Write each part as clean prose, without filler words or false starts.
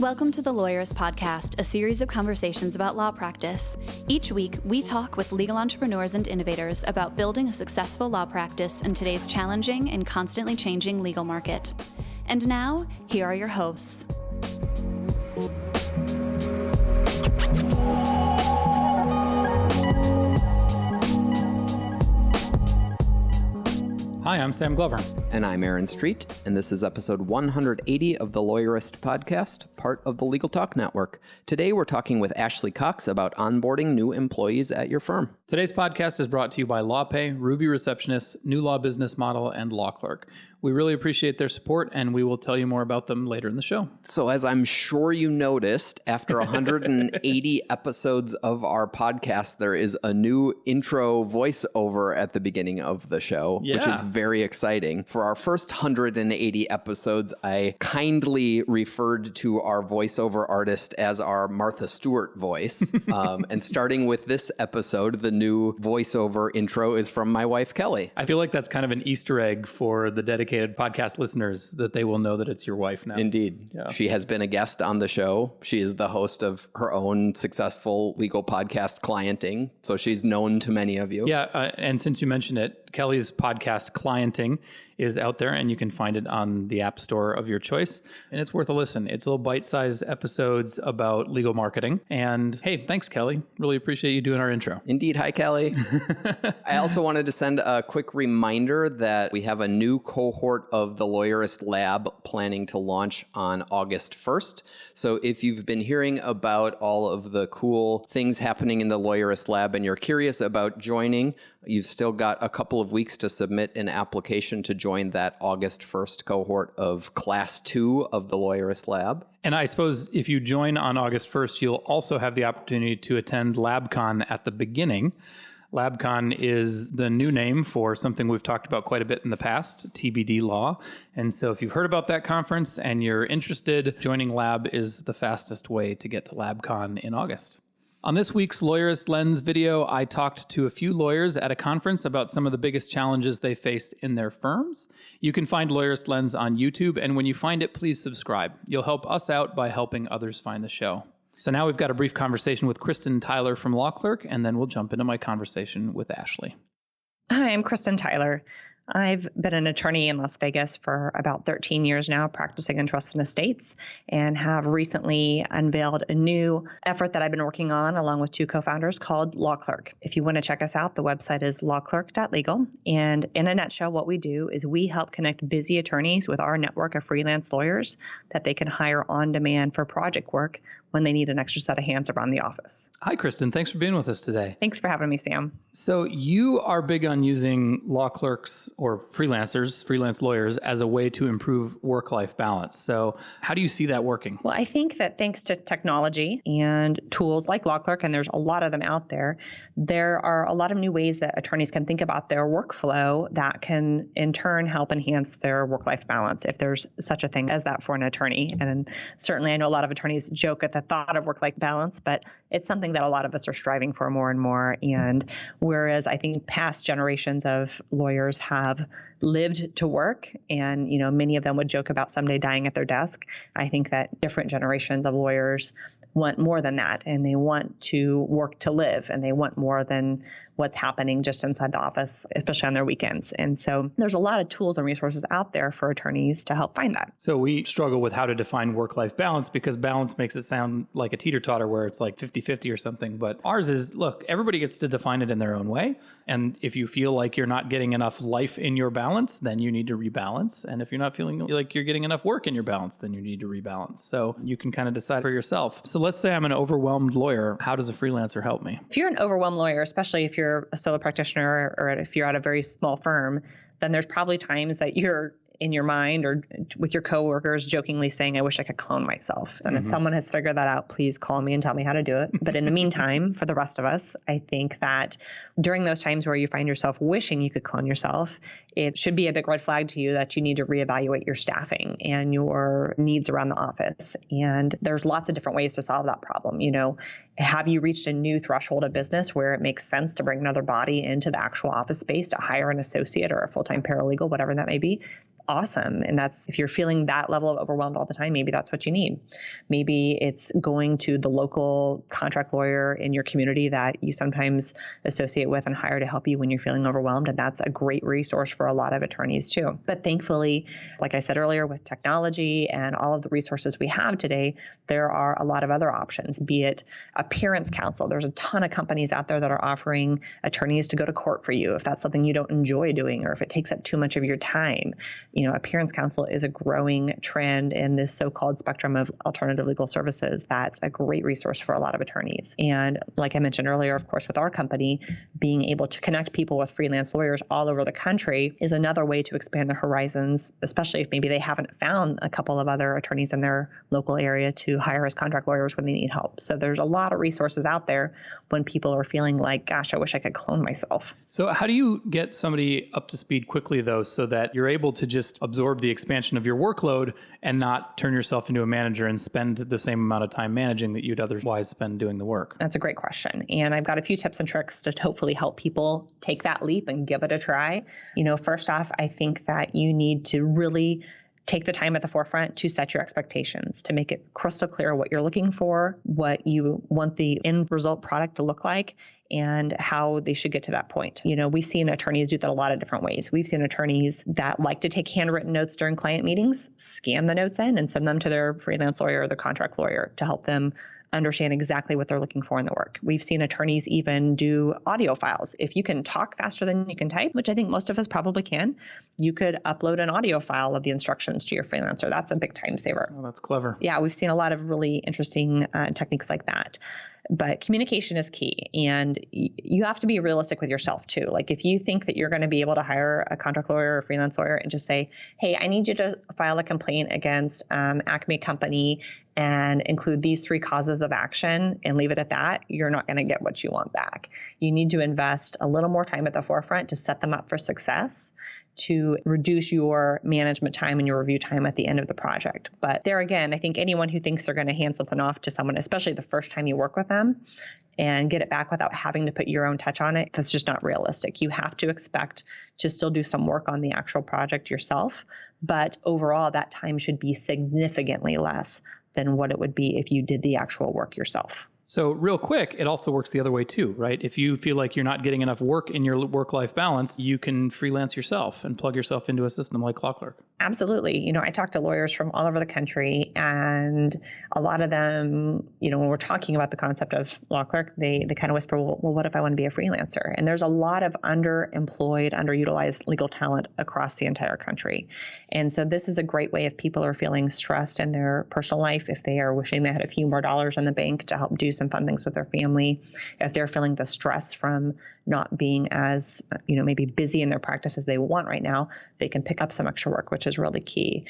Welcome to the Lawyerist Podcast, a series of conversations about law practice. Each week, we talk with legal entrepreneurs and innovators about building a successful law practice in today's challenging and constantly changing legal market. And now, here are your hosts. Hi, I'm Sam Glover. And I'm Aaron Street, and this is episode 180 of the Lawyerist Podcast, part of the Legal Talk Network. Today, we're talking with Ashley Cox about onboarding new employees at your firm. Today's podcast is brought to you by LawPay, Ruby Receptionist, New Law Business Model, and Law Clerk. We really appreciate their support, and we will tell you more about them later in the show. So as I'm sure you noticed, after 180 episodes of our podcast, there is a new intro voiceover at the beginning of the show, which is very exciting. For our first 180 episodes, I kindly referred to our voiceover artist as our Martha Stewart voice. And starting with this episode, the new voiceover intro is from my wife, Kelly. I feel like that's kind of an Easter egg for the dedicated podcast listeners, that they will know that it's your wife now. Indeed. Yeah. She has been a guest on the show. She is the host of her own successful legal podcast, Clienting. So she's known to many of you. Yeah. And since you mentioned it, Kelly's podcast, Clienting, is out there, and you can find it on the app store of your choice. And it's worth a listen. It's little bite-sized episodes about legal marketing. And hey, thanks, Kelly. Really appreciate you doing our intro. Indeed. Hi, Kelly. I also wanted to send a quick reminder that we have a new cohort of the Lawyerist Lab planning to launch on August 1st. So if you've been hearing about all of the cool things happening in the Lawyerist Lab and you're curious about joining, you've still got a couple of weeks to submit an application to join that August 1st cohort of Class 2 of the Lawyerist Lab. And I suppose if you join on August 1st, you'll also have the opportunity to attend LabCon at the beginning. LabCon is the new name for something we've talked about quite a bit in the past, TBD Law. And so if you've heard about that conference and you're interested, joining Lab is the fastest way to get to LabCon in August. On this week's Lawyerist Lens video, I talked to a few lawyers at a conference about some of the biggest challenges they face in their firms. You can find Lawyerist Lens on YouTube, and when you find it, please subscribe. You'll help us out by helping others find the show. So now we've got a brief conversation with Kristen Tyler from Law Clerk, and then we'll jump into my conversation with Ashley. Hi, I'm Kristen Tyler. I've been an attorney in Las Vegas for about 13 years now, practicing in trust and estates, and have recently unveiled a new effort that I've been working on along with two co-founders called Law Clerk. If you want to check us out, the website is lawclerk.legal. And in a nutshell, what we do is we help connect busy attorneys with our network of freelance lawyers that they can hire on demand for project work when they need an extra set of hands around the office. Hi, Kristen. Thanks for being with us today. Thanks for having me, Sam. So you are big on using law clerks or freelancers, freelance lawyers, as a way to improve work-life balance. So how do you see that working? Well, I think that thanks to technology and tools like Law Clerk, and there's a lot of them out there are a lot of new ways that attorneys can think about their workflow that can in turn help enhance their work-life balance, if there's such a thing as that for an attorney. And certainly I know a lot of attorneys joke at the thought of work-life balance, but it's something that a lot of us are striving for more and more. And whereas I think past generations of lawyers have lived to work, and many of them would joke about someday dying at their desk, I think that different generations of lawyers want more than that, and they want to work to live, and they want more than what's happening just inside the office, especially on their weekends. And so there's a lot of tools and resources out there for attorneys to help find that. So we struggle with how to define work-life balance, because balance makes it sound like a teeter-totter where it's like 50-50 or something. But ours is, look, everybody gets to define it in their own way. And if you feel like you're not getting enough life in your balance, then you need to rebalance. And if you're not feeling like you're getting enough work in your balance, then you need to rebalance. So you can kind of decide for yourself. So let's say I'm an overwhelmed lawyer. How does a freelancer help me? If you're an overwhelmed lawyer, especially if you're a solo practitioner or if you're at a very small firm, then there's probably times that you're in your mind or with your coworkers jokingly saying, I wish I could clone myself. And if someone has figured that out, please call me and tell me how to do it. But in the meantime, for the rest of us, I think that during those times where you find yourself wishing you could clone yourself, it should be a big red flag to you that you need to reevaluate your staffing and your needs around the office. And there's lots of different ways to solve that problem. Have you reached a new threshold of business where it makes sense to bring another body into the actual office space to hire an associate or a full-time paralegal, whatever that may be? awesome. And that's, if you're feeling that level of overwhelmed all the time, maybe that's what you need. Maybe it's going to the local contract lawyer in your community that you sometimes associate with and hire to help you when you're feeling overwhelmed. And that's a great resource for a lot of attorneys too. But thankfully, like I said earlier, with technology and all of the resources we have today, there are a lot of other options, be it appearance counsel. There's a ton of companies out there that are offering attorneys to go to court for you if that's something you don't enjoy doing or if it takes up too much of your time. Appearance counsel is a growing trend in this so-called spectrum of alternative legal services. That's a great resource for a lot of attorneys. And like I mentioned earlier, of course, with our company, being able to connect people with freelance lawyers all over the country is another way to expand their horizons, especially if maybe they haven't found a couple of other attorneys in their local area to hire as contract lawyers when they need help. So there's a lot of resources out there when people are feeling like, gosh, I wish I could clone myself. So how do you get somebody up to speed quickly, though, so that you're able to just absorb the expansion of your workload and not turn yourself into a manager and spend the same amount of time managing that you'd otherwise spend doing the work? That's a great question. And I've got a few tips and tricks to hopefully help people take that leap and give it a try. First off, I think that you need to really take the time at the forefront to set your expectations, to make it crystal clear what you're looking for, what you want the end result product to look like, and how they should get to that point. We've seen attorneys do that a lot of different ways. We've seen attorneys that like to take handwritten notes during client meetings, scan the notes in and send them to their freelance lawyer or their contract lawyer to help them understand exactly what they're looking for in the work. We've seen attorneys even do audio files. If you can talk faster than you can type, which I think most of us probably can, you could upload an audio file of the instructions to your freelancer. That's a big time saver. Oh, that's clever. Yeah, we've seen a lot of really interesting techniques like that. But communication is key, and you have to be realistic with yourself too. Like if you think that you're going to be able to hire a contract lawyer or a freelance lawyer and just say, hey, I need you to file a complaint against Acme Company and include these 3 causes of action and leave it at that, you're not going to get what you want back. You need to invest a little more time at the forefront to set them up for success, to reduce your management time and your review time at the end of the project. But there again, I think anyone who thinks they're going to hand something off to someone, especially the first time you work with them, and get it back without having to put your own touch on it, that's just not realistic. You have to expect to still do some work on the actual project yourself, but overall that time should be significantly less than what it would be if you did the actual work yourself. So real quick, it also works the other way too, right? If you feel like you're not getting enough work in your work-life balance, you can freelance yourself and plug yourself into a system like Law Clerk. Absolutely. I talk to lawyers from all over the country, and a lot of them, when we're talking about the concept of Law Clerk, they kind of whisper, well, what if I want to be a freelancer? And there's a lot of underemployed, underutilized legal talent across the entire country. And so this is a great way if people are feeling stressed in their personal life, if they are wishing they had a few more dollars in the bank to help do some fun things with their family, if they're feeling the stress from not being as, maybe busy in their practice as they want right now, they can pick up some extra work, which is really key.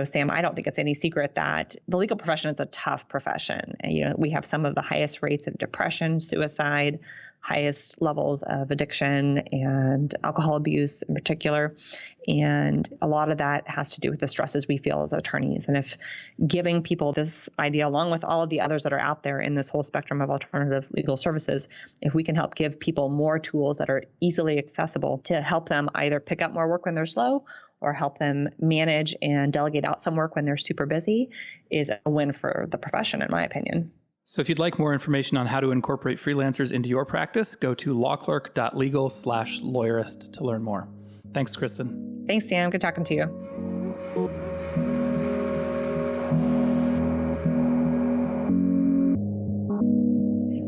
Sam, I don't think it's any secret that the legal profession is a tough profession. We have some of the highest rates of depression, suicide, highest levels of addiction and alcohol abuse in particular. And a lot of that has to do with the stresses we feel as attorneys. And if giving people this idea, along with all of the others that are out there in this whole spectrum of alternative legal services, if we can help give people more tools that are easily accessible to help them either pick up more work when they're slow or help them manage and delegate out some work when they're super busy, is a win for the profession, in my opinion. So if you'd like more information on how to incorporate freelancers into your practice, go to lawclerk.legal/lawyerist to learn more. Thanks, Kristen. Thanks, Sam. Good talking to you.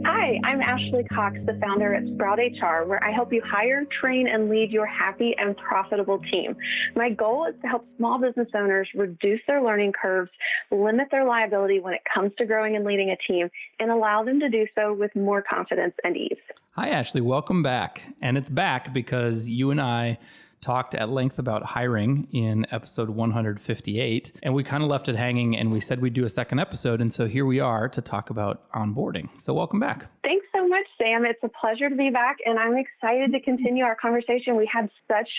Hi, I'm Ashley Cox, the founder at Sprout HR, where I help you hire, train, and lead your happy and profitable team. My goal is to help small business owners reduce their learning curves, limit their liability when it comes to growing and leading a team, and allow them to do so with more confidence and ease. Hi, Ashley. Welcome back. And it's back because you and I talked at length about hiring in episode 158, and we kind of left it hanging and we said we'd do a second episode. And so here we are to talk about onboarding. So welcome back. Thanks so much, Sam. It's a pleasure to be back, and I'm excited to continue our conversation. We had such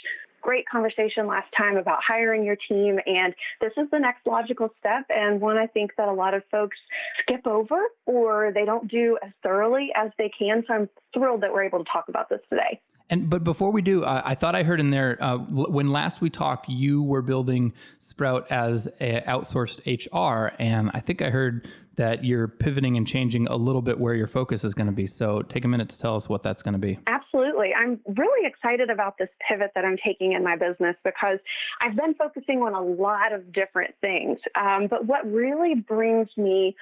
great conversation last time about hiring your team, and this is the next logical step, and one I think that a lot of folks skip over or they don't do as thoroughly as they can. So I'm thrilled that we're able to talk about this today. But before we do, I thought I heard in there, when last we talked, you were building Sprout as a outsourced HR, and I think I heard that you're pivoting and changing a little bit where your focus is going to be. So take a minute to tell us what that's going to be. Absolutely. I'm really excited about this pivot that I'm taking in my business because I've been focusing on a lot of different things. But what really brings me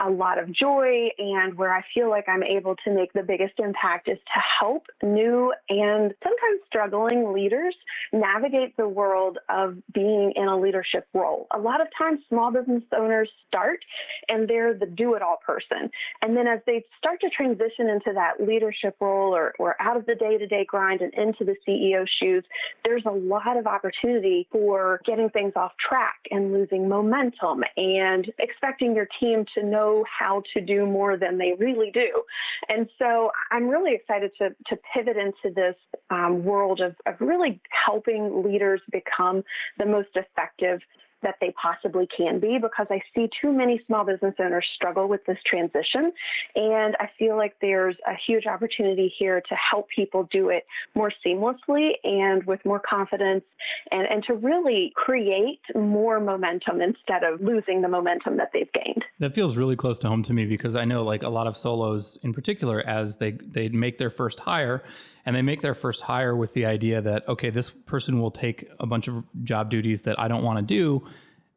a lot of joy and where I feel like I'm able to make the biggest impact is to help new and sometimes struggling leaders navigate the world of being in a leadership role. A lot of times small business owners start and they're the do-it-all person. And then as they start to transition into that leadership role or out of the day-to-day grind and into the CEO shoes, there's a lot of opportunity for getting things off track and losing momentum and expecting your team to know how to do more than they really do. And so I'm really excited to pivot into this world of really helping leaders become the most effective that they possibly can be, because I see too many small business owners struggle with this transition. And I feel like there's a huge opportunity here to help people do it more seamlessly and with more confidence and to really create more momentum instead of losing the momentum that they've gained. That feels really close to home to me because I know like a lot of solos in particular, as they make their first hire, and they make their first hire with the idea that, okay, this person will take a bunch of job duties that I don't want to do,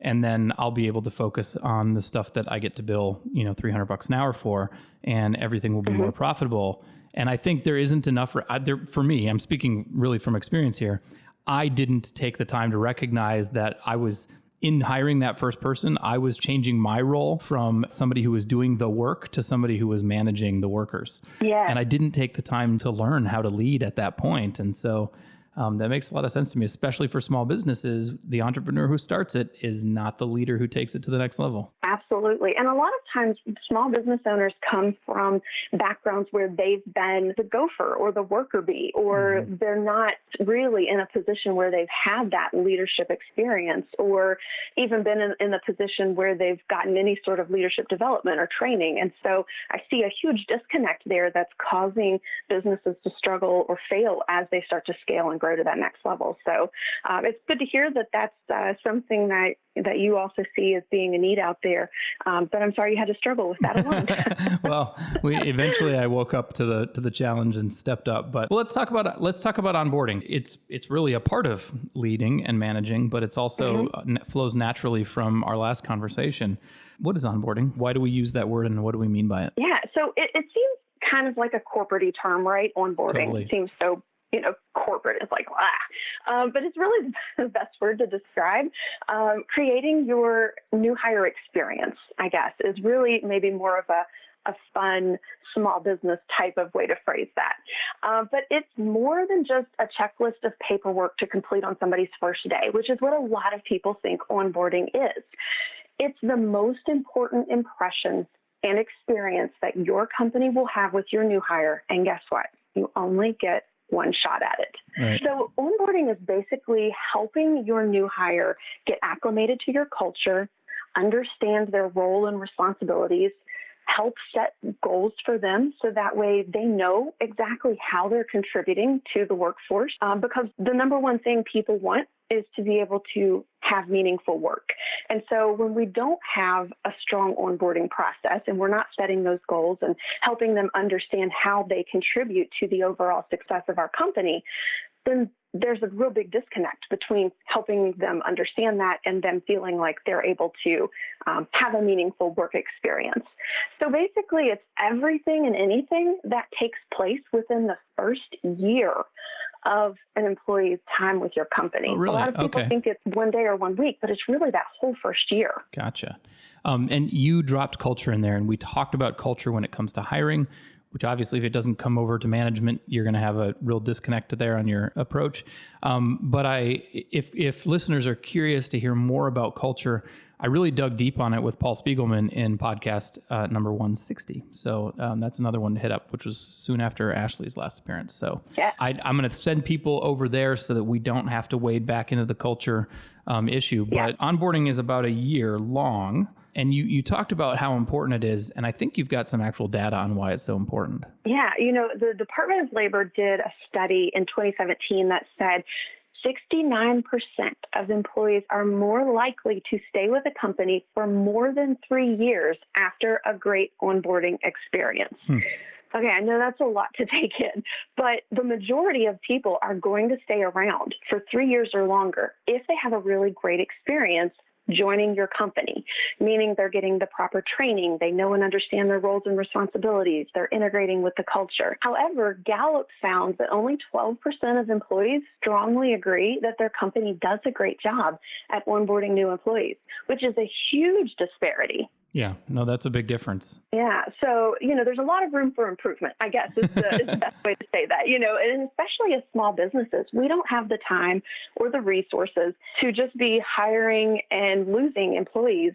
and then I'll be able to focus on the stuff that I get to bill, $300 an hour for, and everything will be more profitable. And I think there isn't enough for me. I'm speaking really from experience here. I didn't take the time to recognize that I was in hiring that first person, I was changing my role from somebody who was doing the work to somebody who was managing the workers. Yeah. And I didn't take the time to learn how to lead at that point. And so that makes a lot of sense to me, especially for small businesses. The entrepreneur who starts it is not the leader who takes it to the next level. Absolutely. And a lot of times small business owners come from backgrounds where they've been the gopher or the worker bee, or they're not really in a position where they've had that leadership experience or even been in a position where they've gotten any sort of leadership development or training. And so I see a huge disconnect there that's causing businesses to struggle or fail as they start to scale and grow to that next level. So it's good to hear that that's something that you also see as being a need out there. But I'm sorry you had to struggle with that alone. Well, eventually I woke up to the challenge and stepped up. But let's talk about onboarding. It's really a part of leading and managing, but it's also flows naturally from our last conversation. What is onboarding? Why do we use that word, and what do we mean by it? Yeah, so it seems kind of like a corporate-y term, right? Onboarding. Totally. It seems so corporate. It's like, but it's really the best word to describe. Creating your new hire experience, I guess, is really maybe more of a fun small business type of way to phrase that. But it's more than just a checklist of paperwork to complete on somebody's first day, which is what a lot of people think onboarding is. It's the most important impressions and experience that your company will have with your new hire. And guess what? You only get one shot at it. Right. So onboarding is basically helping your new hire get acclimated to your culture, understand their role and responsibilities, help set goals for them so that way they know exactly how they're contributing to the workforce. Because the number one thing people want is to be able to have meaningful work. And so when we don't have a strong onboarding process and we're not setting those goals and helping them understand how they contribute to the overall success of our company, then there's a real big disconnect between helping them understand that and them feeling like they're able to have a meaningful work experience. So basically, it's everything and anything that takes place within the first year of an employee's time with your company. Oh, really? A lot of people think it's 1 day or 1 week, but it's really that whole first year. Gotcha. And you dropped culture in there, and we talked about culture when it comes to hiring, which obviously if it doesn't come over to management, you're going to have a real disconnect there on your approach. But if listeners are curious to hear more about culture, I really dug deep on it with Paul Spiegelman in podcast number 160. So that's another one to hit up, which was soon after Ashley's last appearance. So yeah. I'm going to send people over there so that we don't have to wade back into the culture issue. But onboarding is about a year long. And you talked about how important it is, and I think you've got some actual data on why it's so important. Yeah, the Department of Labor did a study in 2017 that said 69% of employees are more likely to stay with a company for more than 3 years after a great onboarding experience. Okay, I know that's a lot to take in, but the majority of people are going to stay around for 3 years or longer if they have a really great experience joining your company, meaning they're getting the proper training, they know and understand their roles and responsibilities, they're integrating with the culture. However, Gallup found that only 12% of employees strongly agree that their company does a great job at onboarding new employees, which is a huge disparity. Yeah, no, that's a big difference. Yeah. So, there's a lot of room for improvement, I guess is the best way to say that, and especially as small businesses, we don't have the time or the resources to just be hiring and losing employees,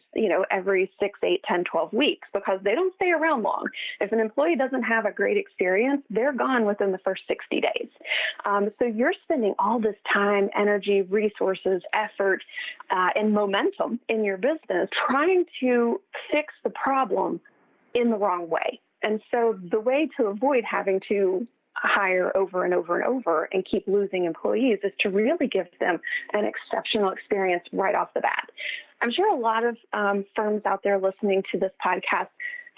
every 6, 8, 10, 12 weeks because they don't stay around long. If an employee doesn't have a great experience, they're gone within the first 60 days. So you're spending all this time, energy, resources, effort, and momentum in your business trying to fix the problem in the wrong way. And so the way to avoid having to hire over and over and over and keep losing employees is to really give them an exceptional experience right off the bat. I'm sure a lot of firms out there listening to this podcast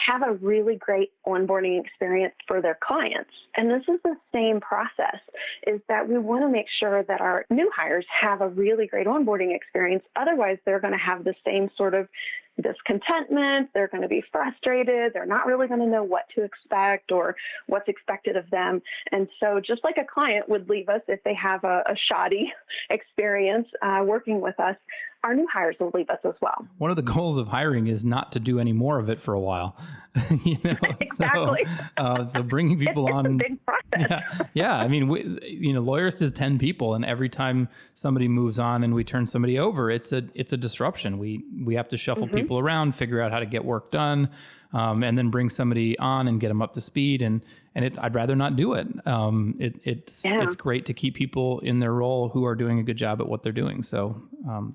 have a really great onboarding experience for their clients. And this is the same process, is that we want to make sure that our new hires have a really great onboarding experience. Otherwise, they're going to have the same sort of discontentment. They're going to be frustrated. They're not really going to know what to expect or what's expected of them. And so just like a client would leave us if they have a shoddy experience working with us, our new hires will leave us as well. One of the goals of hiring is not to do any more of it for a while. Exactly. So bringing people on. It's a big process. Yeah. I mean, Lawyerist is 10 people, and every time somebody moves on and we turn somebody over, it's a disruption. We have to shuffle people around, figure out how to get work done, and then bring somebody on and get them up to speed. And I'd rather not do it. It's great to keep people in their role who are doing a good job at what they're doing. So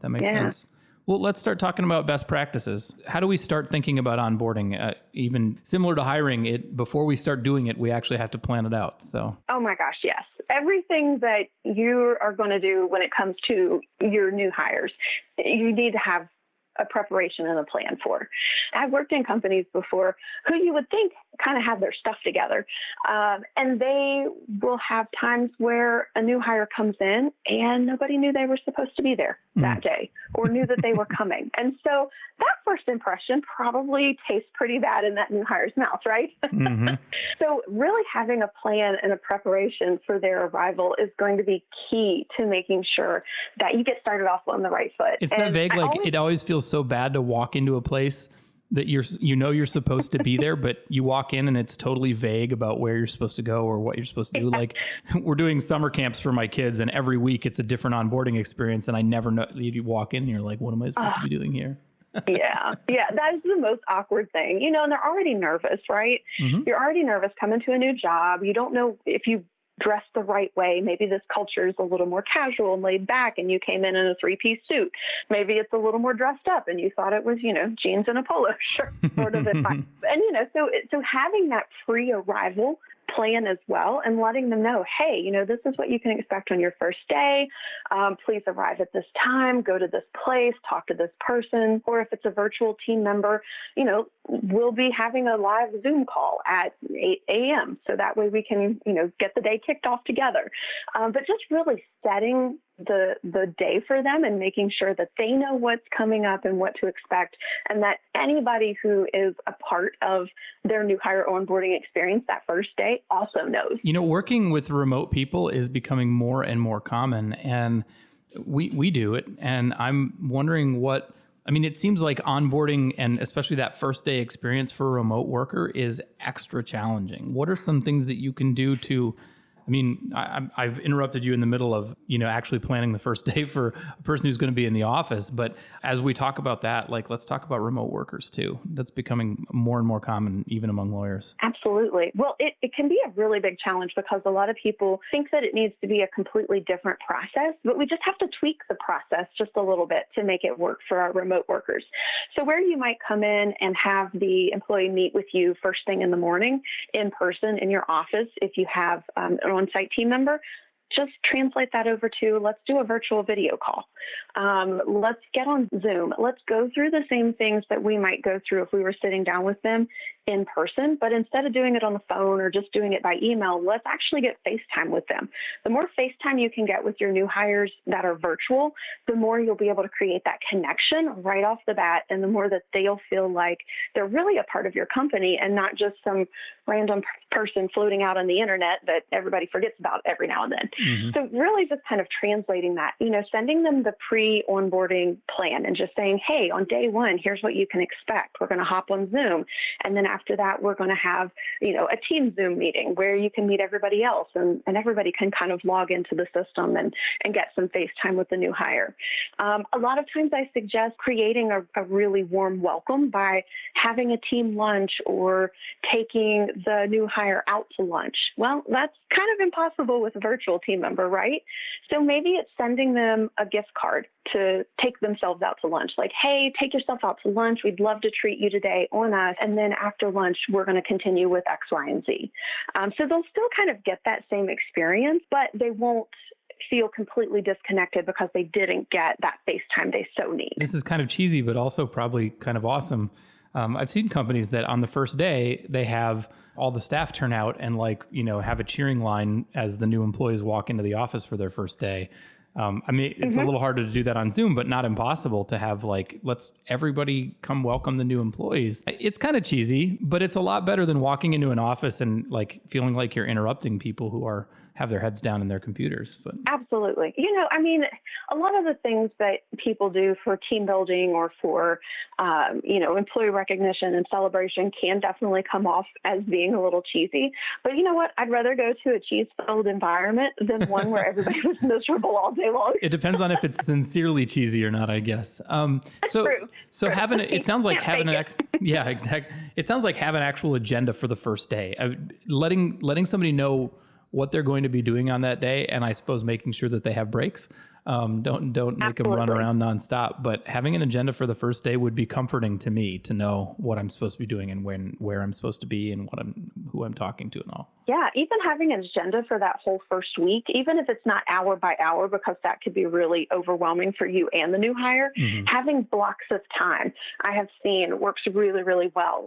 that makes sense. Well, let's start talking about best practices. How do we start thinking about onboarding? Even similar to hiring, before we start doing it, we actually have to plan it out. So. Oh my gosh, yes. Everything that you are going to do when it comes to your new hires, you need to have a preparation and a plan for. I've worked in companies before who you would think kind of have their stuff together. And they will have times where a new hire comes in and nobody knew they were supposed to be there that day or knew that they were coming. And so that first impression probably tastes pretty bad in that new hire's mouth, right? So really having a plan and a preparation for their arrival is going to be key to making sure that you get started off on the right foot. It's that vague, it always feels so bad to walk into a place that you're supposed to be there, but you walk in and it's totally vague about where you're supposed to go or what you're supposed to do. Like we're doing summer camps for my kids, and every week it's a different onboarding experience, and I never know. You walk in and you're like, what am I supposed to be doing here? Yeah, that is the most awkward thing, and they're already nervous, right? You're already nervous coming to a new job. You don't know if you dress the right way. Maybe this culture is a little more casual and laid back and you came in a 3-piece suit. Maybe it's a little more dressed up and you thought it was, jeans and a polo shirt sort of advice. And, so having that pre-arrival plan as well and letting them know, hey, this is what you can expect on your first day. Please arrive at this time, go to this place, talk to this person. Or if it's a virtual team member, we'll be having a live Zoom call at 8 a.m. So that way we can, get the day kicked off together. But just really setting the day for them and making sure that they know what's coming up and what to expect, and that anybody who is a part of their new hire onboarding experience that first day also knows. Working with remote people is becoming more and more common, and we do it. And I'm wondering it seems like onboarding, and especially that first day experience for a remote worker, is extra challenging. What are some things that you can do to I mean, I've interrupted you in the middle of, actually planning the first day for a person who's going to be in the office. But as we talk about that, let's talk about remote workers too. That's becoming more and more common, even among lawyers. Absolutely. Well, it can be a really big challenge because a lot of people think that it needs to be a completely different process, but we just have to tweak the process just a little bit to make it work for our remote workers. So where you might come in and have the employee meet with you first thing in the morning in person in your office, if you have an on-site team member, just translate that over to, let's do a virtual video call. Let's get on Zoom. Let's go through the same things that we might go through if we were sitting down with them in person, but instead of doing it on the phone or just doing it by email, let's actually get FaceTime with them. The more FaceTime you can get with your new hires that are virtual, the more you'll be able to create that connection right off the bat, and the more that they'll feel like they're really a part of your company and not just some random person floating out on the internet that everybody forgets about every now and then. Mm-hmm. So really just kind of translating that, sending them the pre-onboarding plan and just saying, hey, on day one, here's what you can expect. We're going to hop on Zoom. And then after that, we're going to have, a team Zoom meeting where you can meet everybody else and everybody can kind of log into the system and get some FaceTime with the new hire. A lot of times I suggest creating a really warm welcome by having a team lunch or taking the new hire out to lunch. Well, that's kind of impossible with a virtual team member, right? So maybe it's sending them a gift card to take themselves out to lunch. Like, hey, take yourself out to lunch. We'd love to treat you today on us. And then after lunch, we're going to continue with X, Y, and Z. So they'll still kind of get that same experience, but they won't feel completely disconnected because they didn't get that FaceTime they so need. This is kind of cheesy, but also probably kind of awesome. I've seen companies that on the first day, they have all the staff turn out and have a cheering line as the new employees walk into the office for their first day. It's a little harder to do that on Zoom, but not impossible to have let's everybody come welcome the new employees. It's kind of cheesy, but it's a lot better than walking into an office and feeling like you're interrupting people who have their heads down in their computers. But absolutely. A lot of the things that people do for team building or for, employee recognition and celebration can definitely come off as being a little cheesy. But you know what? I'd rather go to a cheese-filled environment than one where everybody was miserable all day long. It depends on if it's sincerely cheesy or not, I guess. True. Having it sounds like having yeah, exactly. It sounds like having an actual agenda for the first day, letting somebody know what they're going to be doing on that day, and I suppose making sure that they have breaks. Don't make them run around nonstop. But having an agenda for the first day would be comforting to me to know what I'm supposed to be doing and where I'm supposed to be and who I'm talking to and all. Yeah, even having an agenda for that whole first week, even if it's not hour by hour, because that could be really overwhelming for you and the new hire, having blocks of time I have seen works really, really well.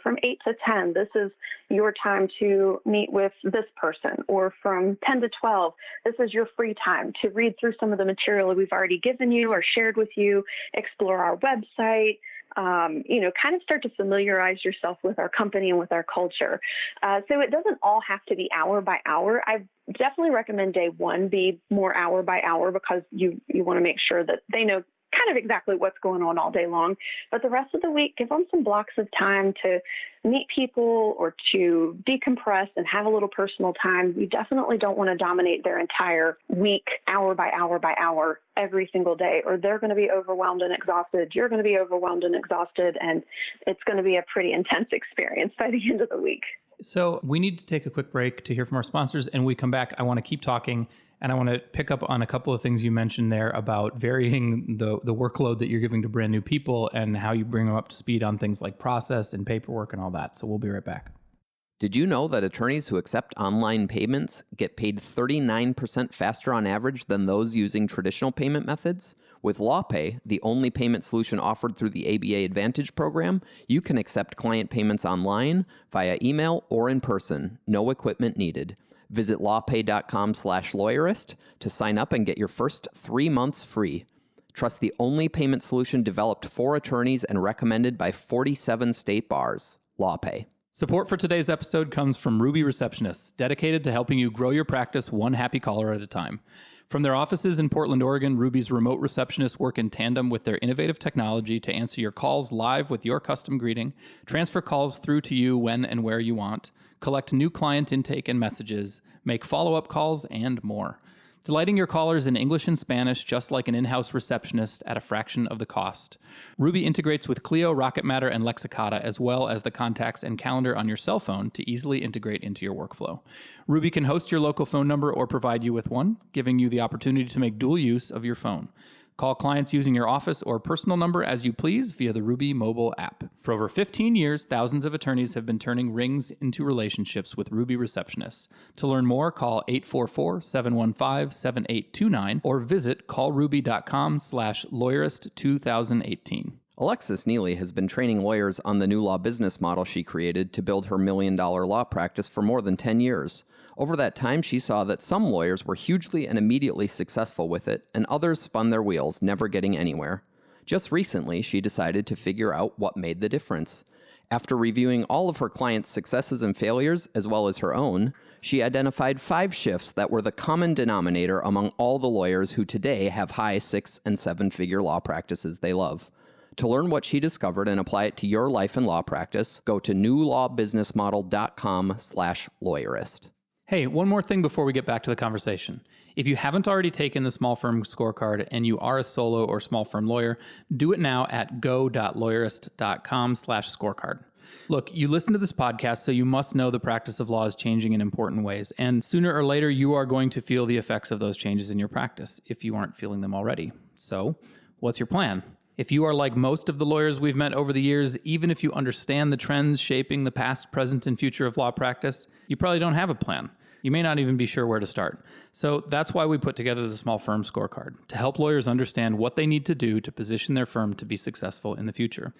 From 8 to 10, this is your time to meet with this person, or from 10 to 12, this is your free time to read through some of the material that we've already given you or shared with you, explore our website, kind of start to familiarize yourself with our company and with our culture. So it doesn't all have to be hour by hour. I definitely recommend day one be more hour by hour because you want to make sure that they know kind of exactly what's going on all day long. But the rest of the week, give them some blocks of time to meet people or to decompress and have a little personal time. You definitely don't want to dominate their entire week, hour by hour by hour, every single day, or they're going to be overwhelmed and exhausted. You're going to be overwhelmed and exhausted, and it's going to be a pretty intense experience by the end of the week. So we need to take a quick break to hear from our sponsors, and when we come back, I want to keep talking. And I want to pick up on a couple of things you mentioned there about varying the workload that you're giving to brand new people and how you bring them up to speed on things like process and paperwork and all that. So we'll be right back. Did you know that attorneys who accept online payments get paid 39% faster on average than those using traditional payment methods? With LawPay, the only payment solution offered through the ABA Advantage program, you can accept client payments online, via email, or in person. No equipment needed. Visit lawpay.com/lawyerist to sign up and get your first 3 months free. Trust the only payment solution developed for attorneys and recommended by 47 state bars. LawPay. Support for today's episode comes from Ruby Receptionists, dedicated to helping you grow your practice one happy caller at a time. From their offices in Portland, Oregon, Ruby's remote receptionists work in tandem with their innovative technology to answer your calls live with your custom greeting, transfer calls through to you when and where you want, collect new client intake and messages, make follow-up calls, and more. Delighting your callers in English and Spanish just like an in-house receptionist at a fraction of the cost. Ruby integrates with Clio, Rocket Matter, and Lexicata, as well as the contacts and calendar on your cell phone to easily integrate into your workflow. Ruby can host your local phone number or provide you with one, giving you the opportunity to make dual use of your phone. Call clients using your office or personal number as you please via the Ruby mobile app. For over 15 years, thousands of attorneys have been turning rings into relationships with Ruby receptionists. To learn more, call 844-715-7829 or visit callruby.com/lawyerist2018. Alexis Neely has been training lawyers on the new law business model she created to build her $1 million law practice for more than 10 years. Over that time, she saw that some lawyers were hugely and immediately successful with it, and others spun their wheels, never getting anywhere. Just recently, she decided to figure out what made the difference. After reviewing all of her clients' successes and failures, as well as her own, she identified 5 shifts that were the common denominator among all the lawyers who today have high 6- and 7-figure law practices they love. To learn what she discovered and apply it to your life and law practice, go to newlawbusinessmodel.com/lawyerist. Hey, one more thing before we get back to the conversation. If you haven't already taken the small firm scorecard and you are a solo or small firm lawyer, do it now at go.lawyerist.com/scorecard. Look, you listen to this podcast, so you must know the practice of law is changing in important ways. And sooner or later, you are going to feel the effects of those changes in your practice if you aren't feeling them already. So, what's your plan? If you are like most of the lawyers we've met over the years, even if you understand the trends shaping the past, present, and future of law practice, you probably don't have a plan. You may not even be sure where to start. So that's why we put together the Small Firm Scorecard, to help lawyers understand what they need to do to position their firm to be successful in the future.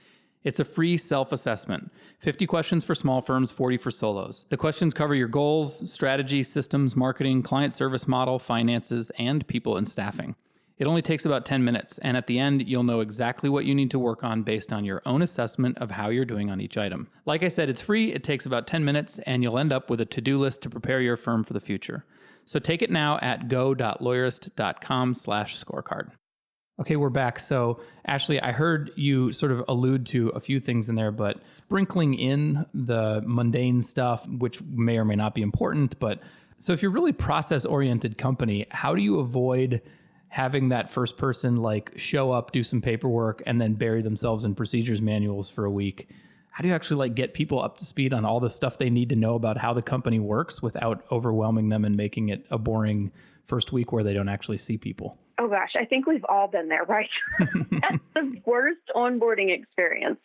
It's a free self-assessment. 50 questions for small firms, 40 for solos. The questions cover your goals, strategy, systems, marketing, client service model, finances, and people and staffing. It only takes about 10 minutes, and at the end, you'll know exactly what you need to work on based on your own assessment of how you're doing on each item. Like I said, it's free, it takes about 10 minutes, and you'll end up with a to-do list to prepare your firm for the future. So take it now at go.lawyerist.com/scorecard. Okay, we're back. So, Ashley, I heard you sort of allude to a few things in there, but sprinkling in the mundane stuff, which may or may not be important. But so if you're really process-oriented company, how do you avoid having that first person like show up, do some paperwork, and then bury themselves in procedures manuals for a week? How do you actually like get people up to speed on all the stuff they need to know about how the company works without overwhelming them and making it a boring first week where they don't actually see people? Oh gosh, I think we've all been there, right? That's the worst onboarding experience.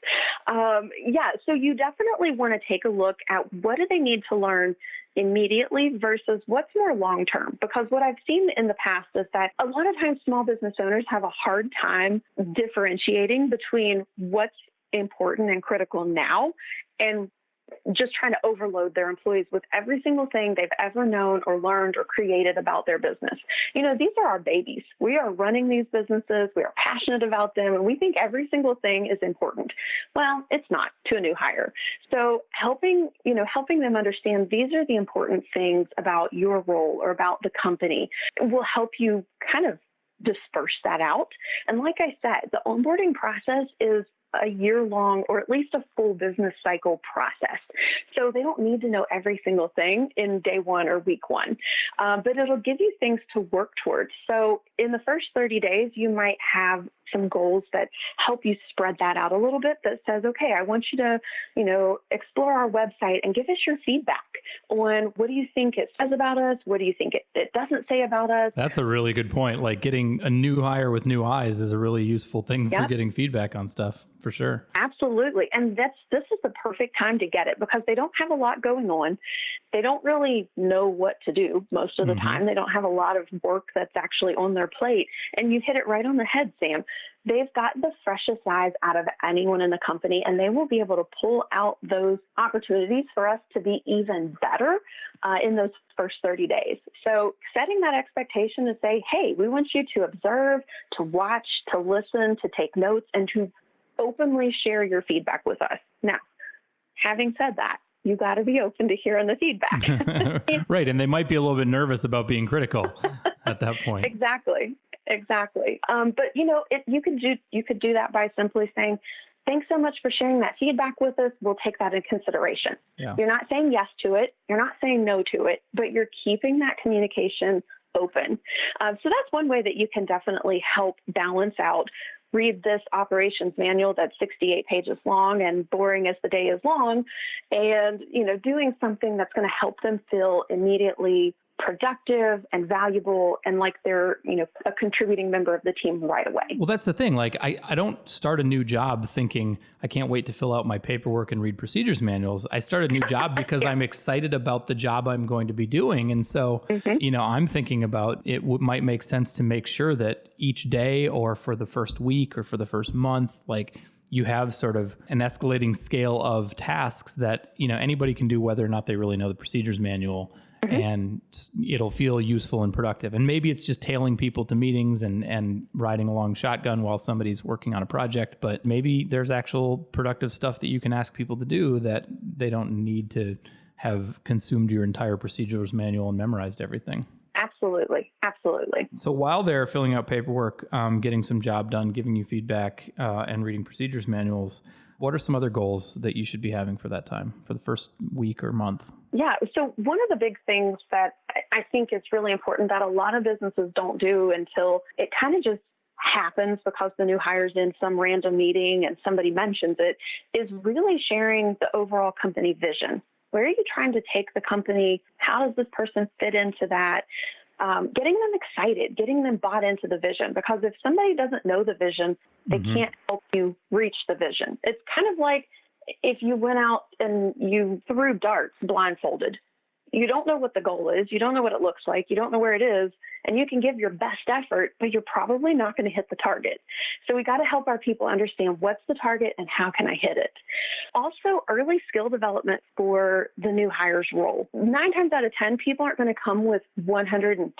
So you definitely want to take a look at what do they need to learn immediately versus what's more long-term. Because what I've seen in the past is that a lot of times small business owners have a hard time differentiating between what's important and critical now and just trying to overload their employees with every single thing they've ever known or learned or created about their business. You know, these are our babies. We are running these businesses. We are passionate about them, and we think every single thing is important. Well, it's not to a new hire. So helping them understand these are the important things about your role or about the company will help you kind of disperse that out. And like I said, the onboarding process is a year-long or at least a full business cycle process. So they don't need to know every single thing in day one or week one, but it'll give you things to work towards. So in the first 30 days, you might have some goals that help you spread that out a little bit that says, okay, I want you to, explore our website and give us your feedback on what do you think it says about us? What do you think it doesn't say about us? That's a really good point. Like getting a new hire with new eyes is a really useful thing for getting feedback on stuff, for sure. Absolutely. And this is the perfect time to get it because they don't have a lot going on. They don't really know what to do most of the time. They don't have a lot of work that's actually on their plate. And you hit it right on the head, Sam. They've got the freshest eyes out of anyone in the company, and they will be able to pull out those opportunities for us to be even better in those first 30 days. So setting that expectation to say, hey, we want you to observe, to watch, to listen, to take notes, and to openly share your feedback with us. Now, having said that, you got to be open to hearing the feedback. Right. And they might be a little bit nervous about being critical at that point. Exactly. But you could do that by simply saying, thanks so much for sharing that feedback with us. We'll take that in consideration. Yeah. You're not saying yes to it. You're not saying no to it, but you're keeping that communication open. So that's one way that you can definitely help balance out. Read this operations manual that's 68 pages long and boring as the day is long, and doing something that's going to help them feel immediately productive and valuable and like they're a contributing member of the team right away. Well, that's the thing. Like I don't start a new job thinking I can't wait to fill out my paperwork and read procedures manuals. I start a new job because I'm excited about the job I'm going to be doing. And so, I'm thinking about it might make sense to make sure that each day or for the first week or for the first month, like you have sort of an escalating scale of tasks that, anybody can do whether or not they really know the procedures manual. And it'll feel useful and productive. And maybe it's just tailing people to meetings and riding along shotgun while somebody's working on a project. But maybe there's actual productive stuff that you can ask people to do that they don't need to have consumed your entire procedures manual and memorized everything. Absolutely. So while they're filling out paperwork, getting some job done, giving you feedback, and reading procedures manuals, what are some other goals that you should be having for that time, for the first week or month? Yeah. So one of the big things that I think is really important that a lot of businesses don't do until it kind of just happens because the new hire's in some random meeting and somebody mentions it is really sharing the overall company vision. Where are you trying to take the company? How does this person fit into that? Getting them excited, getting them bought into the vision, because if somebody doesn't know the vision, they can't help you reach the vision. It's kind of like if you went out and you threw darts blindfolded. You don't know what the goal is. You don't know what it looks like. You don't know where it is. And you can give your best effort, but you're probably not going to hit the target. So we got to help our people understand what's the target and how can I hit it. Also, early skill development for the new hires role. 9 times out of 10, people aren't going to come with 110%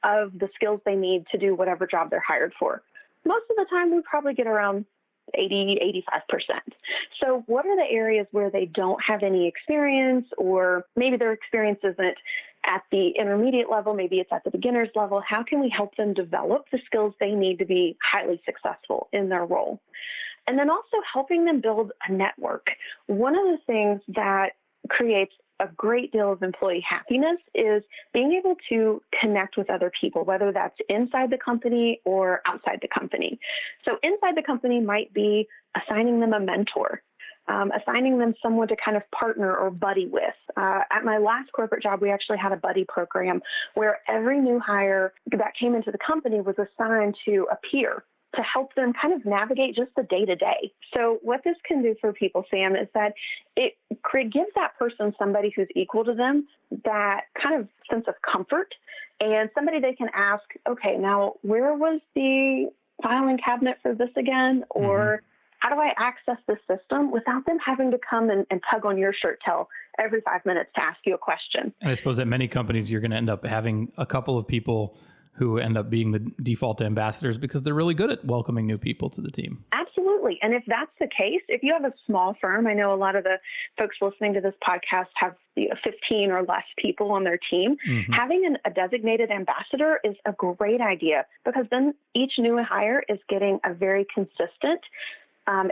of the skills they need to do whatever job they're hired for. Most of the time, we probably get around 80, 85%. So what are the areas where they don't have any experience, or maybe their experience isn't at the intermediate level, maybe it's at the beginner's level? How can we help them develop the skills they need to be highly successful in their role? And then also helping them build a network. One of the things that creates a great deal of employee happiness is being able to connect with other people, whether that's inside the company or outside the company. So inside the company might be assigning them a mentor, assigning them someone to kind of partner or buddy with. At my last corporate job, we actually had a buddy program where every new hire that came into the company was assigned to a peer to help them kind of navigate just the day-to-day. So what this can do for people, Sam, is that it gives that person somebody who's equal to them, that kind of sense of comfort, and somebody they can ask, okay, now where was the filing cabinet for this again? Or how do I access this system without them having to come and tug on your shirt tail every 5 minutes to ask you a question? And I suppose at many companies, you're going to end up having a couple of people who end up being the default ambassadors because they're really good at welcoming new people to the team. Absolutely. And if that's the case, if you have a small firm, I know a lot of the folks listening to this podcast have 15 or less people on their team. Having a designated ambassador is a great idea, because then each new hire is getting a very consistent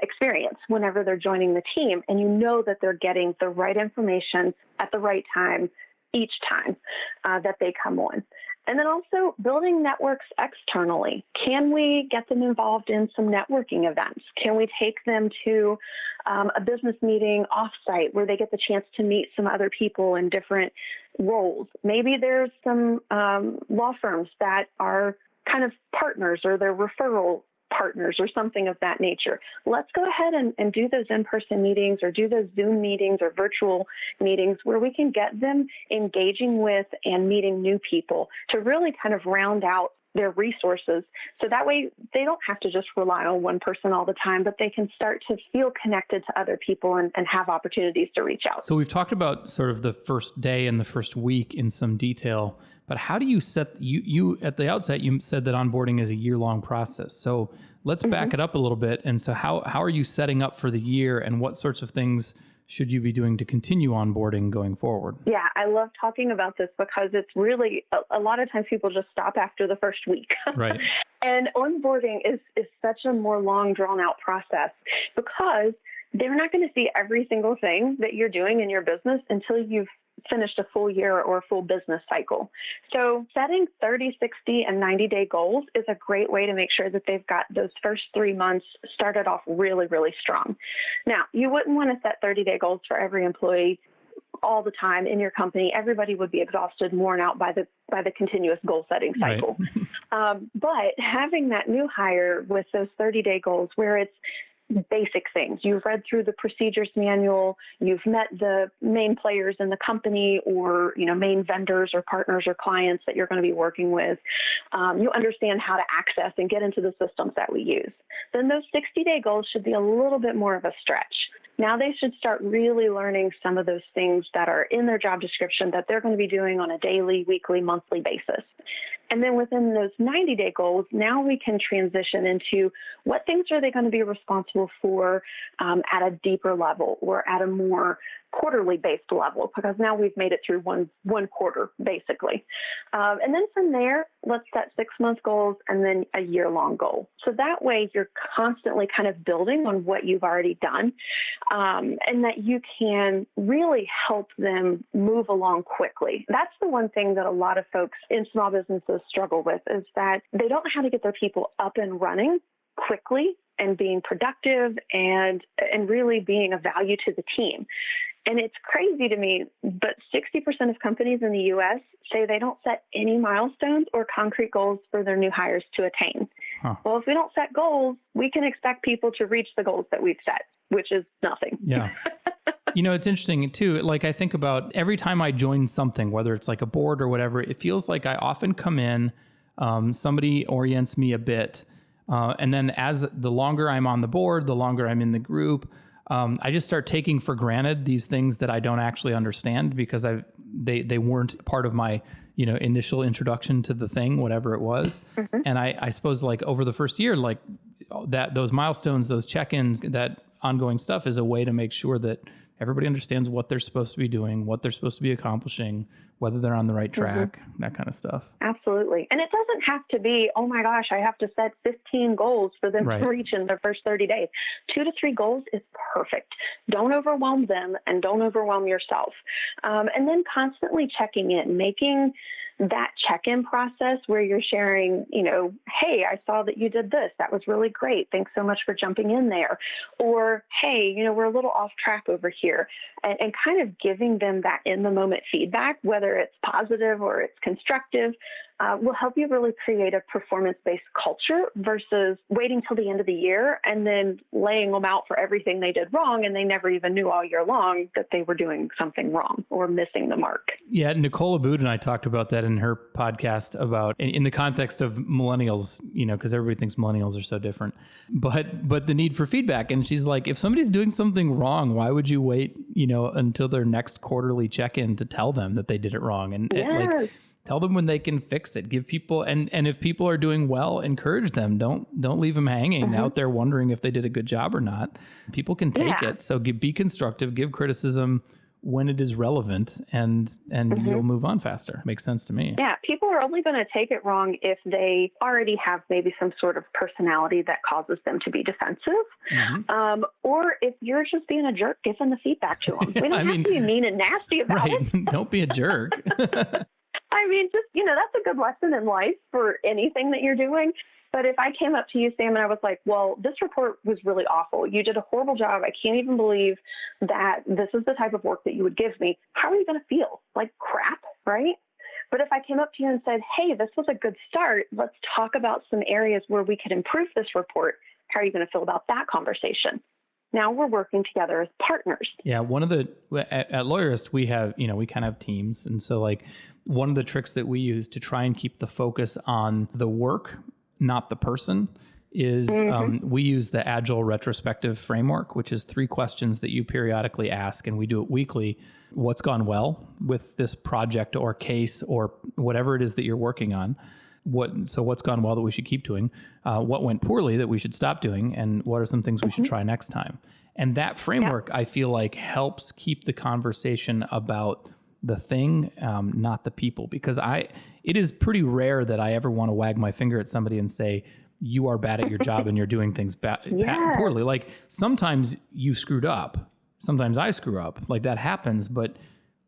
experience whenever they're joining the team. And you know that they're getting the right information at the right time each time that they come on. And then also building networks externally. Can we get them involved in some networking events? Can we take them to a business meeting offsite where they get the chance to meet some other people in different roles? Maybe there's some law firms that are kind of partners, or they're referral partners or something of that nature. Let's go ahead and do those in-person meetings, or do those Zoom meetings or virtual meetings where we can get them engaging with and meeting new people to really kind of round out their resources. So that way they don't have to just rely on one person all the time, but they can start to feel connected to other people and have opportunities to reach out. So we've talked about sort of the first day and the first week in some detail, But how do you set, you at the outset, you said that onboarding is a year-long process. So let's back it up a little bit. And so how are you setting up for the year, and what sorts of things should you be doing to continue onboarding going forward? Yeah, I love talking about this because it's really, a lot of times people just stop after the first week. Right. And onboarding is such a more long, drawn-out process because they're not going to see every single thing that you're doing in your business until you've finished a full year or a full business cycle. So setting 30, 60, and 90-day goals is a great way to make sure that they've got those first 3 months started off really, really strong. Now, you wouldn't want to set 30-day goals for every employee all the time in your company. Everybody would be exhausted, worn out by the continuous goal setting cycle. Right. But having that new hire with those 30-day goals where it's basic things. You've read through the procedures manual, you've met the main players in the company or, main vendors or partners or clients that you're going to be working with. You understand how to access and get into the systems that we use. Then those 60-day goals should be a little bit more of a stretch. Now they should start really learning some of those things that are in their job description that they're going to be doing on a daily, weekly, monthly basis. And then within those 90-day goals, now we can transition into what things are they going to be responsible for at a deeper level or at a more quarterly based level, because now we've made it through one quarter, basically. And then from there, let's set 6-month goals and then a year-long goal. So that way you're constantly kind of building on what you've already done, and that you can really help them move along quickly. That's the one thing that a lot of folks in small businesses struggle with, is that they don't know how to get their people up and running quickly and being productive and really being of value to the team. And it's crazy to me, but 60% of companies in the U.S. say they don't set any milestones or concrete goals for their new hires to attain. Huh. Well, if we don't set goals, we can expect people to reach the goals that we've set, which is nothing. Yeah. It's interesting too. Like, I think about every time I join something, whether it's like a board or whatever, it feels like I often come in, somebody orients me a bit. And then as the longer I'm on the board, the longer I'm in the group, I just start taking for granted these things that I don't actually understand because they weren't part of my, initial introduction to the thing, whatever it was. Mm-hmm. And I suppose like over the first year, like those milestones, those check-ins, that ongoing stuff is a way to make sure that everybody understands what they're supposed to be doing, what they're supposed to be accomplishing, whether they're on the right track, that kind of stuff. Absolutely. And it doesn't have to be, oh my gosh, I have to set 15 goals for them to reach in their first 30 days. 2 to 3 goals is perfect. Don't overwhelm them and don't overwhelm yourself. And then constantly checking in, making that check-in process where you're sharing, hey, I saw that you did this. That was really great. Thanks so much for jumping in there. Or, hey, we're a little off track over here. And kind of giving them that in-the-moment feedback, whether it's positive or it's constructive, will help you really create a performance-based culture versus waiting till the end of the year and then laying them out for everything they did wrong, and they never even knew all year long that they were doing something wrong or missing the mark. Yeah, Nicole Abood and I talked about that in her podcast about in the context of millennials, because everybody thinks millennials are so different, but the need for feedback. And she's like, if somebody's doing something wrong, why would you wait, until their next quarterly check-in to tell them that they did it wrong? And tell them when they can fix it. Give people, and if people are doing well, encourage them. Don't leave them hanging out there wondering if they did a good job or not. People can take it. So be constructive, give criticism when it is relevant, and you'll move on faster. Makes sense to me. Yeah, people are only going to take it wrong if they already have maybe some sort of personality that causes them to be defensive, or if you're just being a jerk giving the feedback to them. We don't have to be mean and nasty about it. Don't be a jerk. Just, that's a good lesson in life for anything that you're doing. But if I came up to you, Sam, and I was like, well, this report was really awful. You did a horrible job. I can't even believe that this is the type of work that you would give me. How are you going to feel? Like crap, right? But if I came up to you and said, hey, this was a good start. Let's talk about some areas where we could improve this report. How are you going to feel about that conversation? Now we're working together as partners. Yeah, at Lawyerist, we have, we kind of have teams. And so like one of the tricks that we use to try and keep the focus on the work, not the person, is we use the Agile retrospective framework, which is 3 questions that you periodically ask, and we do it weekly. What's gone well with this project or case or whatever it is that you're working on? What's gone well that we should keep doing? What went poorly that we should stop doing? And what are some things we should try next time? And that framework, I feel like, helps keep the conversation about the thing, not the people, because it is pretty rare that I ever want to wag my finger at somebody and say, you are bad at your job and you're doing things poorly. Like, sometimes you screwed up. Sometimes I screw up. Like, that happens. But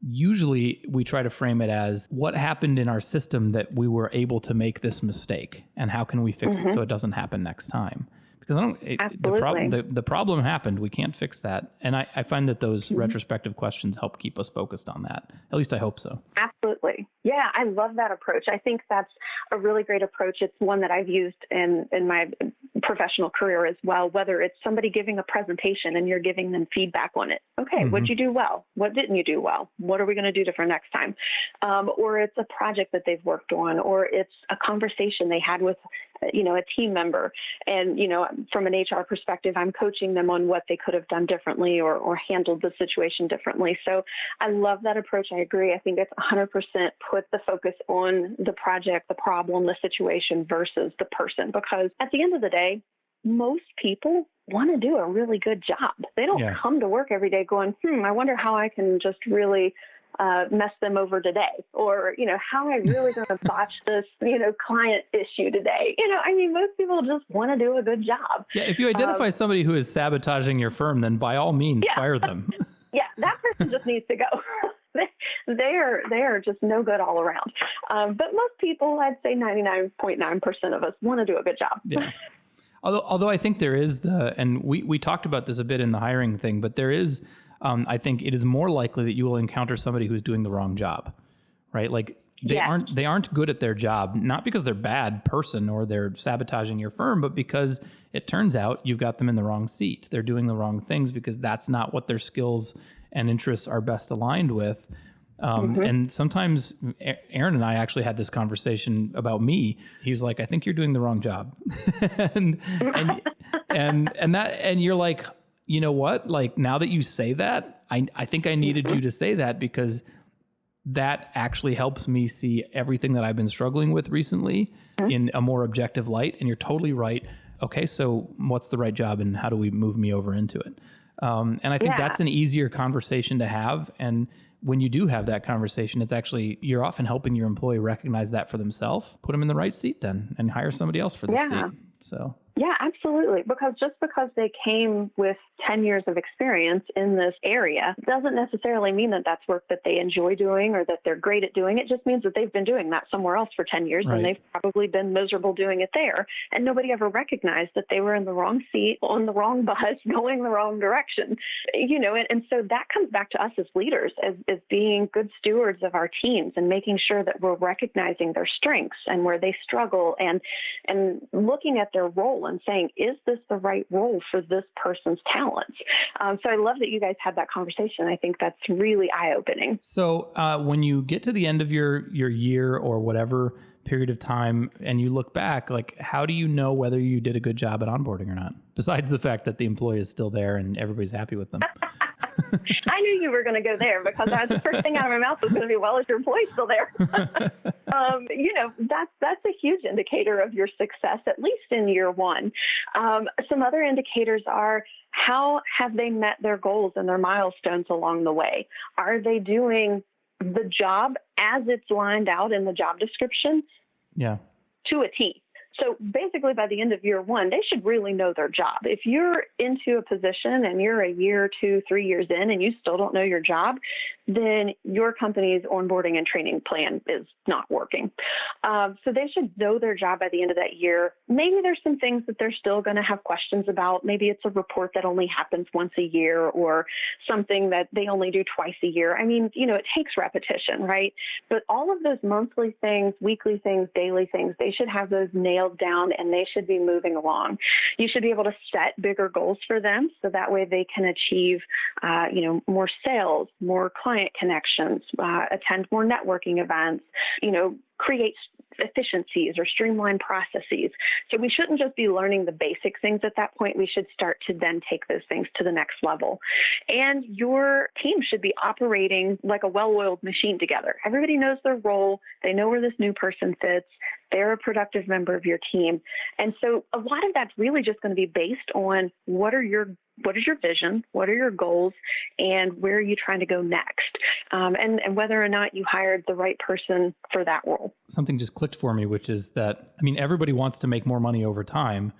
usually we try to frame it as, what happened in our system that we were able to make this mistake, and how can we fix it so it doesn't happen next time? Because the problem happened. We can't fix that. And I find that those retrospective questions help keep us focused on that. At least I hope so. Absolutely. Yeah, I love that approach. I think that's a really great approach. It's one that I've used in my professional career as well, whether it's somebody giving a presentation and you're giving them feedback on it. Okay, what'd you do well? What didn't you do well? What are we going to do different next time? Or it's a project that they've worked on, or it's a conversation they had with a team member. And, from an HR perspective, I'm coaching them on what they could have done differently or handled the situation differently. So I love that approach. I agree. I think it's 100% put the focus on the project, the problem, the situation versus the person, because at the end of the day, most people want to do a really good job. They don't come to work every day going, I wonder how I can just really mess them over today, or, how am I really going to botch this, client issue today? Most people just want to do a good job. Yeah. If you identify somebody who is sabotaging your firm, then by all means, fire them. Yeah. That person just needs to go. They are just no good all around. But most people, I'd say 99.9% of us want to do a good job. Yeah. Although I think there is and we talked about this a bit in the hiring thing, but there is, I think it is more likely that you will encounter somebody who's doing the wrong job, right? Like they aren't good at their job, not because they're a bad person or they're sabotaging your firm, but because it turns out you've got them in the wrong seat. They're doing the wrong things because that's not what their skills and interests are best aligned with. And sometimes Aaron and I actually had this conversation about me. He was like, I think you're doing the wrong job. and you're like, you know what? Like, now that you say that, I think I needed you to say that, because that actually helps me see everything that I've been struggling with recently in a more objective light. And you're totally right. Okay, so what's the right job and how do we move me over into it? And I think that's an easier conversation to have. And when you do have that conversation, it's actually, you're often helping your employee recognize that for themselves, put them in the right seat then, and hire somebody else for the seat. So. Yeah, absolutely. Because just because they came with 10 years of experience in this area doesn't necessarily mean that that's work that they enjoy doing or that they're great at doing. It just means that they've been doing that somewhere else for 10 years and they've probably been miserable doing it there. And nobody ever recognized that they were in the wrong seat, on the wrong bus, going the wrong direction. And so that comes back to us as leaders, as being good stewards of our teams and making sure that we're recognizing their strengths and where they struggle and looking at their role and saying, is this the right role for this person's talents? So I love that you guys had that conversation. I think that's really eye-opening. So when you get to the end of your year or whatever period of time and you look back, like, how do you know whether you did a good job at onboarding or not? Besides the fact that the employee is still there and everybody's happy with them. I knew you were going to go there because the first thing out of my mouth was going to be, well, is your employee still there? That's a huge indicator of your success, at least in year one. Some other indicators are, how have they met their goals and their milestones along the way? Are they doing the job as it's lined out in the job description? Yeah. To a T. So basically, by the end of year one, they should really know their job. If you're into a position and you're a year, 2, 3 years in and you still don't know your job, then your company's onboarding and training plan is not working. So they should know their job by the end of that year. Maybe there's some things that they're still going to have questions about. Maybe it's a report that only happens once a year or something that they only do twice a year. I mean, it takes repetition, right? But all of those monthly things, weekly things, daily things, they should have those nailed down and they should be moving along. You should be able to set bigger goals for them so that way they can achieve, more sales, more client connections, attend more networking events, create efficiencies or streamline processes. So we shouldn't just be learning the basic things at that point. We should start to then take those things to the next level. And your team should be operating like a well-oiled machine together. Everybody knows their role. They know where this new person fits. They're a productive member of your team. And so a lot of that's really just going to be based on what is your vision, what are your goals, and where are you trying to go next, and whether or not you hired the right person for that role. Something just clicked for me, which is that, everybody wants to make more money over time,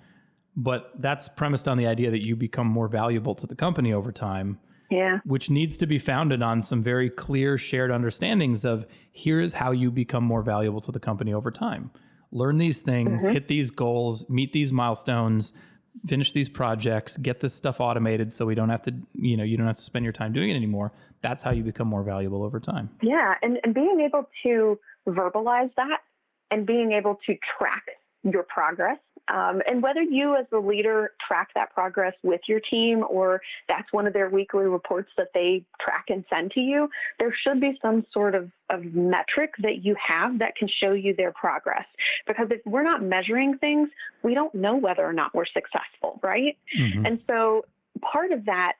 but that's premised on the idea that you become more valuable to the company over time. Yeah. Which needs to be founded on some very clear shared understandings of here's how you become more valuable to the company over time. Learn these things, hit these goals, meet these milestones, finish these projects, get this stuff automated so we don't have to, you don't have to spend your time doing it anymore. That's how you become more valuable over time. Yeah. And being able to verbalize that and being able to track your progress. And whether you as the leader track that progress with your team or that's one of their weekly reports that they track and send to you, there should be some sort of metric that you have that can show you their progress. Because if we're not measuring things, we don't know whether or not we're successful, right? Mm-hmm. And so part of that,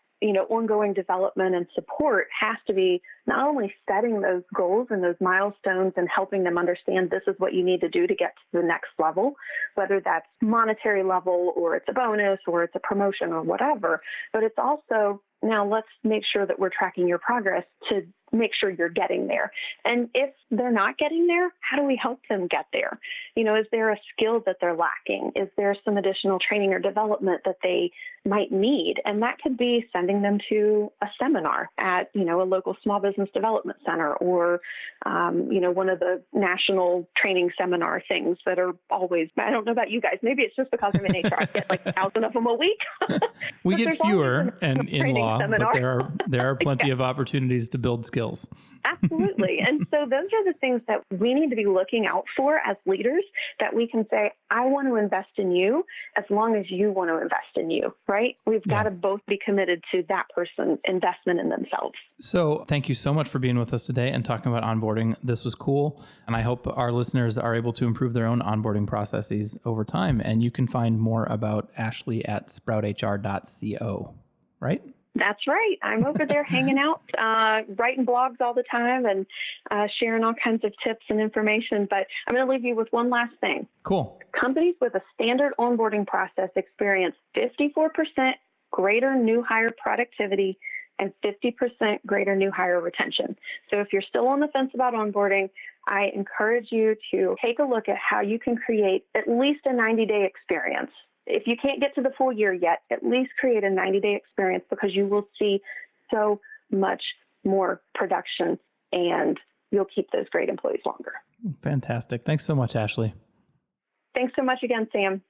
ongoing development and support has to be not only setting those goals and those milestones and helping them understand this is what you need to do to get to the next level, whether that's monetary level or it's a bonus or it's a promotion or whatever, but it's also, now let's make sure that we're tracking your progress to make sure you're getting there. And if they're not getting there, how do we help them get there? Is there a skill that they're lacking? Is there some additional training or development that they might need? And that could be sending them to a seminar at, a local small business development center or, one of the national training seminar things that are always, I don't know about you guys, maybe it's just because I'm in HR, I get like 1,000 of them a week. We get fewer and in law, seminar. But there are plenty of opportunities to build skills. Absolutely. And so those are the things that we need to be looking out for as leaders, that we can say, I want to invest in you as long as you want to invest in you, right? We've got to both be committed to that person's investment in themselves. So thank you so much for being with us today and talking about onboarding. This was cool. And I hope our listeners are able to improve their own onboarding processes over time. And you can find more about Ashley at sprouthr.co, right? That's right. I'm over there hanging out, writing blogs all the time and sharing all kinds of tips and information. But I'm going to leave you with one last thing. Cool. Companies with a standard onboarding process experience 54% greater new hire productivity and 50% greater new hire retention. So if you're still on the fence about onboarding, I encourage you to take a look at how you can create at least a 90-day experience. If you can't get to the full year yet, at least create a 90-day experience, because you will see so much more production and you'll keep those great employees longer. Fantastic. Thanks so much, Ashley. Thanks so much again, Sam.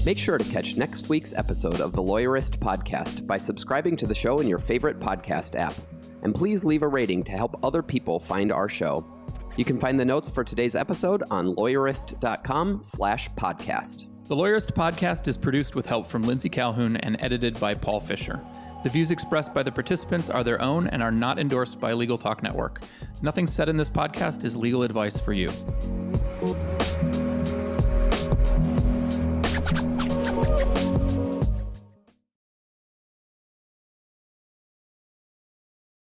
Make sure to catch next week's episode of the Lawyerist Podcast by subscribing to the show in your favorite podcast app. And please leave a rating to help other people find our show. You can find the notes for today's episode on lawyerist.com/podcast. The Lawyerist Podcast is produced with help from Lindsay Calhoun and edited by Paul Fisher. The views expressed by the participants are their own and are not endorsed by Legal Talk Network. Nothing said in this podcast is legal advice for you.